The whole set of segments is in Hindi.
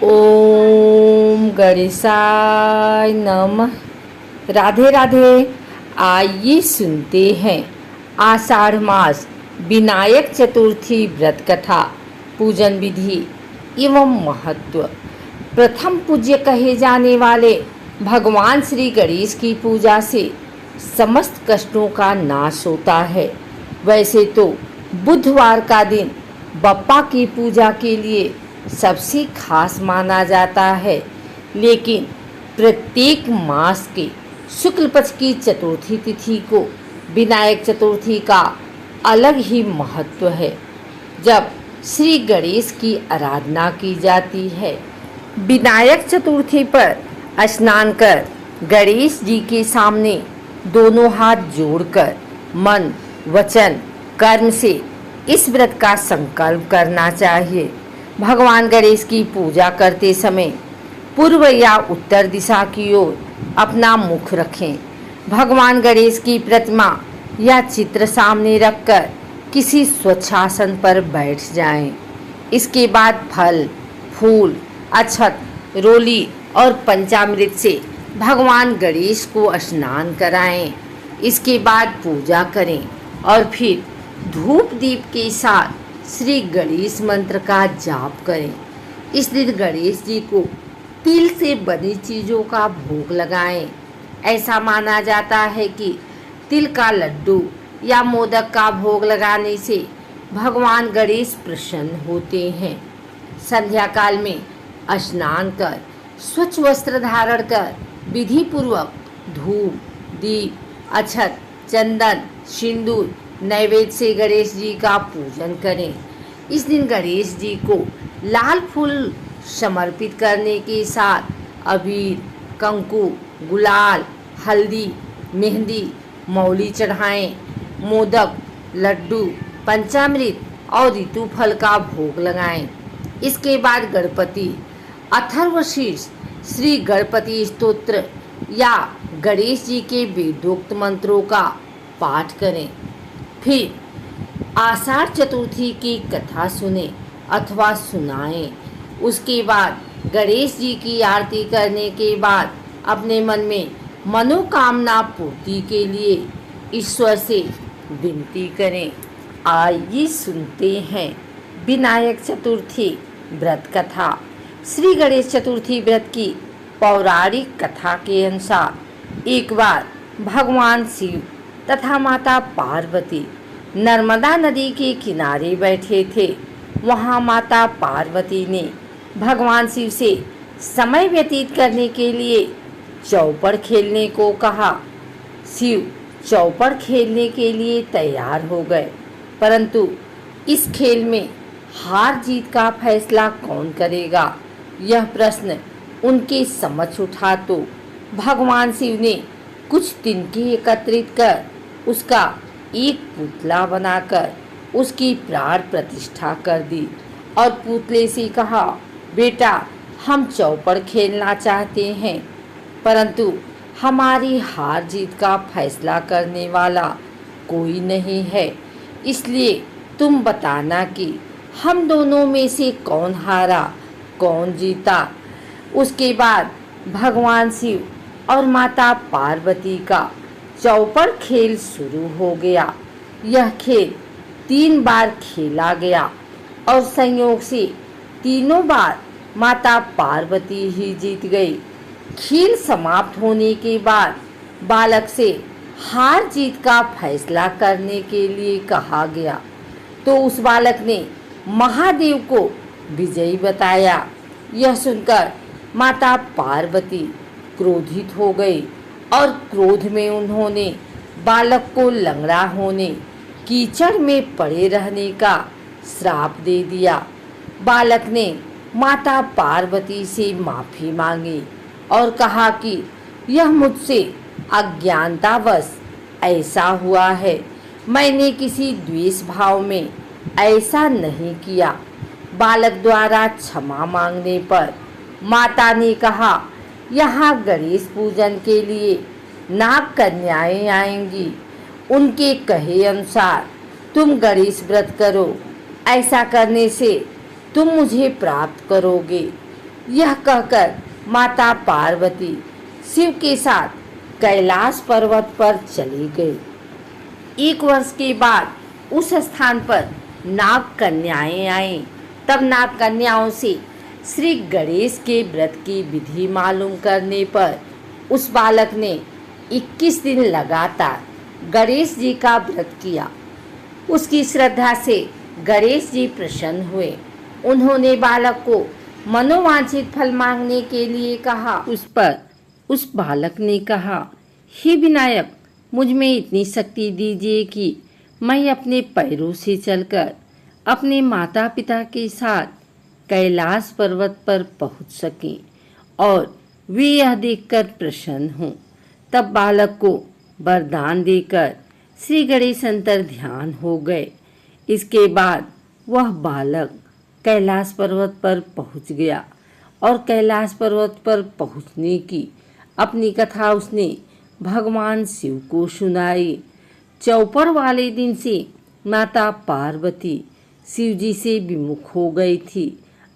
ओम गणेशाय नमः। राधे राधे। आइए सुनते हैं आषाढ़ मास विनायक चतुर्थी व्रत कथा, पूजन विधि एवं महत्व। प्रथम पूज्य कहे जाने वाले भगवान श्री गणेश की पूजा से समस्त कष्टों का नाश होता है। वैसे तो बुधवार का दिन बप्पा की पूजा के लिए सबसे खास माना जाता है, लेकिन प्रत्येक मास के शुक्ल पक्ष की चतुर्थी तिथि को विनायक चतुर्थी का अलग ही महत्व है, जब श्री गणेश की आराधना की जाती है। विनायक चतुर्थी पर स्नान कर गणेश जी के सामने दोनों हाथ जोड़कर मन, वचन, कर्म से इस व्रत का संकल्प करना चाहिए। भगवान गणेश की पूजा करते समय पूर्व या उत्तर दिशा की ओर अपना मुख रखें। भगवान गणेश की प्रतिमा या चित्र सामने रखकर किसी स्वच्छ आसन पर बैठ जाएं। इसके बाद फल, फूल, अक्षत, रोली और पंचामृत से भगवान गणेश को स्नान कराएं। इसके बाद पूजा करें और फिर धूप दीप के साथ श्री गणेश मंत्र का जाप करें। इस दिन गणेश जी को तिल से बनी चीज़ों का भोग लगाएं। ऐसा माना जाता है कि तिल का लड्डू या मोदक का भोग लगाने से भगवान गणेश प्रसन्न होते हैं। संध्या काल में स्नान कर स्वच्छ वस्त्र धारण कर विधि पूर्वक धूप, दीप, अक्षत, चंदन, सिंदूर, नैवेद्य से गणेश जी का पूजन करें। इस दिन गणेश जी को लाल फूल समर्पित करने के साथ अबीर, कंकु, गुलाल, हल्दी, मेहंदी, मौली चढ़ाएं। मोदक, लड्डू, पंचामृत और ऋतु फल का भोग लगाएं। इसके बाद गणपति अथर्वशीर्ष, श्री गणपति स्तोत्र या गणेश जी के वेदोक्त मंत्रों का पाठ करें। फिर आषाढ़ चतुर्थी की कथा सुने अथवा सुनाएं। उसके बाद गणेश जी की आरती करने के बाद अपने मन में मनोकामना पूर्ति के लिए ईश्वर से विनती करें। आइए सुनते हैं विनायक चतुर्थी व्रत कथा। श्री गणेश चतुर्थी व्रत की पौराणिक कथा के अनुसार एक बार भगवान शिव तथा माता पार्वती नर्मदा नदी के किनारे बैठे थे। वहाँ माता पार्वती ने भगवान शिव से समय व्यतीत करने के लिए चौपड़ खेलने को कहा। शिव चौपड़ खेलने के लिए तैयार हो गए, परंतु इस खेल में हार जीत का फैसला कौन करेगा, यह प्रश्न उनके समक्ष उठा तो भगवान शिव ने कुछ तिनके एकत्रित कर उसका एक पुतला बनाकर उसकी प्राण प्रतिष्ठा कर दी और पुतले से कहा, बेटा, हम चौपड़ खेलना चाहते हैं, परंतु हमारी हार जीत का फैसला करने वाला कोई नहीं है, इसलिए तुम बताना कि हम दोनों में से कौन हारा कौन जीता। उसके बाद भगवान शिव और माता पार्वती का चौपड़ खेल शुरू हो गया। यह खेल 3 बार खेला गया और संयोग से तीनों बार माता पार्वती ही जीत गई। खेल समाप्त होने के बाद बालक से हार जीत का फैसला करने के लिए कहा गया, तो उस बालक ने महादेव को विजयी बताया। यह सुनकर माता पार्वती क्रोधित हो गई और क्रोध में उन्होंने बालक को लंगड़ा होने, कीचड़ में पड़े रहने का श्राप दे दिया। बालक ने माता पार्वती से माफ़ी मांगी और कहा कि यह मुझसे अज्ञानतावश ऐसा हुआ है, मैंने किसी द्वेष भाव में ऐसा नहीं किया। बालक द्वारा क्षमा मांगने पर माता ने कहा, यहाँ गणेश पूजन के लिए नाग कन्याएं आएंगी, उनके कहे अनुसार तुम गणेश व्रत करो, ऐसा करने से तुम मुझे प्राप्त करोगे। यह कहकर माता पार्वती शिव के साथ कैलाश पर्वत पर चली गई। 1 वर्ष के बाद उस स्थान पर नाग कन्याएं आईं। तब नाग कन्याओं से श्री गणेश के व्रत की विधि मालूम करने पर उस बालक ने 21 दिन लगातार गणेश जी का व्रत किया। उसकी श्रद्धा से गणेश जी प्रसन्न हुए। उन्होंने बालक को मनोवांछित फल मांगने के लिए कहा। उस पर उस बालक ने कहा, हे विनायक, मुझ में इतनी शक्ति दीजिए कि मैं अपने पैरों से चलकर अपने माता पिता के साथ कैलाश पर्वत पर पहुंच सकें और वे यह देखकर प्रसन्न हों। तब बालक को वरदान देकर श्री गणेश अंतर ध्यान हो गए। इसके बाद वह बालक कैलाश पर्वत पर पहुंच गया और कैलाश पर्वत पर पहुंचने की अपनी कथा उसने भगवान शिव को सुनाई। चौपर वाले दिन से माता पार्वती शिव जी से विमुख हो गई थी।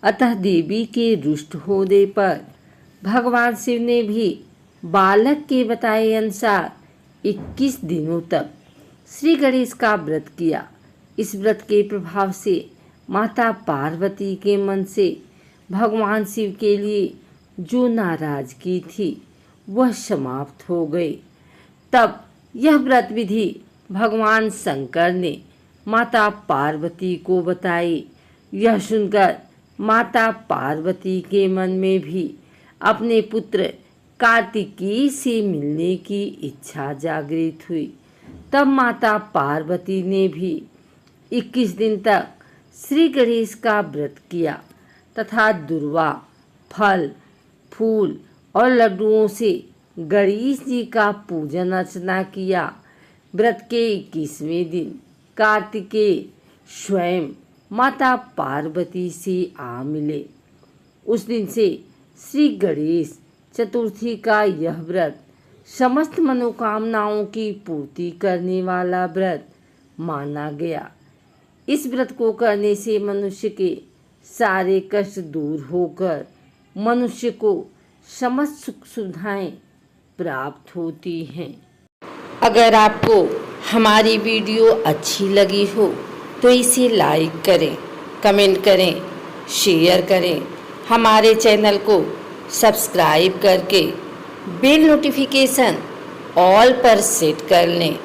अतः देवी के रुष्ट होने पर भगवान शिव ने भी बालक के बताए अनुसार 21 दिनों तक श्री गणेश का व्रत किया। इस व्रत के प्रभाव से माता पार्वती के मन से भगवान शिव के लिए जो नाराजगी थी वह समाप्त हो गई। तब यह व्रत विधि भगवान शंकर ने माता पार्वती को बताई। यह सुनकर माता पार्वती के मन में भी अपने पुत्र कार्तिकेय से मिलने की इच्छा जागृत हुई। तब माता पार्वती ने भी 21 दिन तक श्री गणेश का व्रत किया तथा दुर्वा, फल, फूल और लड्डुओं से गणेश जी का पूजन अर्चना किया। व्रत के 21वें दिन कार्तिकेय स्वयं माता पार्वती से आ मिले। उस दिन से श्री गणेश चतुर्थी का यह व्रत समस्त मनोकामनाओं की पूर्ति करने वाला व्रत माना गया। इस व्रत को करने से मनुष्य के सारे कष्ट दूर होकर मनुष्य को समस्त सुख सुविधाएं प्राप्त होती हैं। अगर आपको हमारी वीडियो अच्छी लगी हो तो इसे लाइक करें, कमेंट करें, शेयर करें। हमारे चैनल को सब्सक्राइब करके बेल नोटिफिकेशन ऑल पर सेट कर लें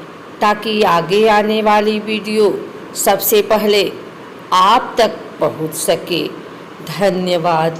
ताकि आगे आने वाली वीडियो सबसे पहले आप तक पहुंच सके। धन्यवाद।